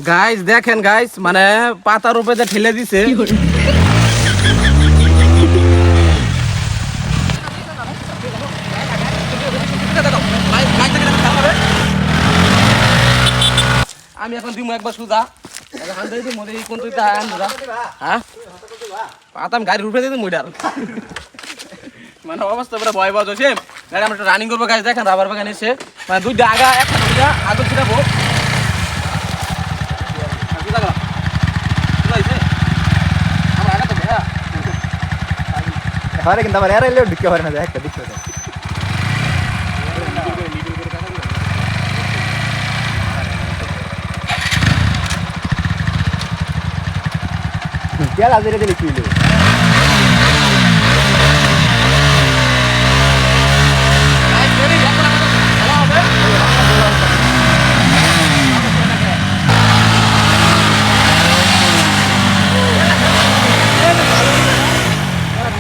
Guys দেখেন guys মানে পাতার উপরে ঠেলে দিছে। আমি এখন দিমু একবার সুদা পাতাম গাড়ি রুপে দিতে মুইডার মানে অবস্থা পুরো ভয় ভয় হচ্ছে। গাড়ি আমরা রানিং করবো গাছ দেখেন রাবার বাগান এসে মানে দুইটা আগা একটা দুইটা আগল ছিটাবো। কিন্তু আমার এর এলেও ঢুকে পারে না একটা দিচ্ছে তেল আজরে দিলে কি হলো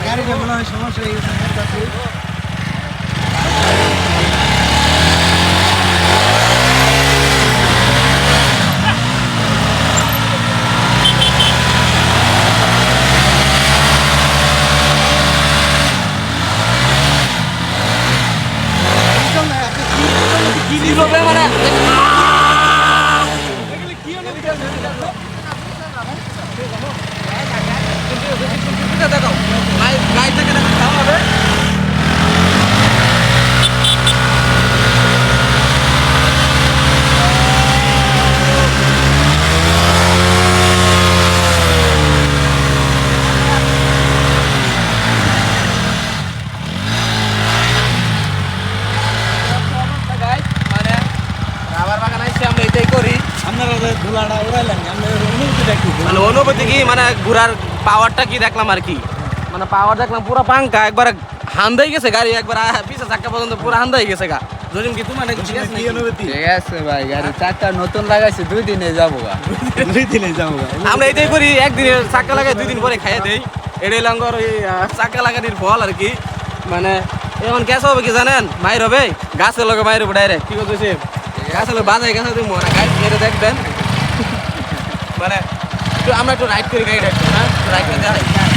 গাড়িটা মনে হয় সমস্যা হয়ে গেছে। মানে অনুভূতি কি মানে ঘোরার পাওয়ারটা কি দেখলাম আর কি মানে পাওয়ার দেখলাম পুরো পাঙ্কা একবার হান্দাই গেছে গাড়ি একবার পিছে চাক্কা পর্যন্ত পুরো হান্দাই গেছে গা। দুদিন কি তোমার ঠিক আছে ঠিক আছে ভাই গাড়ি চাক্কা নতুন লাগাইছে 2 দিনে যাবো গা 2 দিনে যাবো গা। আমরা এইটাই করি একদিনে চাক্কা লাগাই 2 দিন পরে খাইয়ে দেই এটাই লঙ্গর ওই চাক্কা লাগানির ফল আর কি। মানে এখন ক্যাশ হবে কি জানেন মায়ের হবে গাছের লগে মায়ের উপর ডাইরেক্ট কি করতেছে গাছের লোক বাজাই গাছে তুমি মনে গাড়ি মেরে দেখবেন মানে আমরা একটু রাইড করি গাড়িটা একটু হ্যাঁ রাইড করে দেখাই।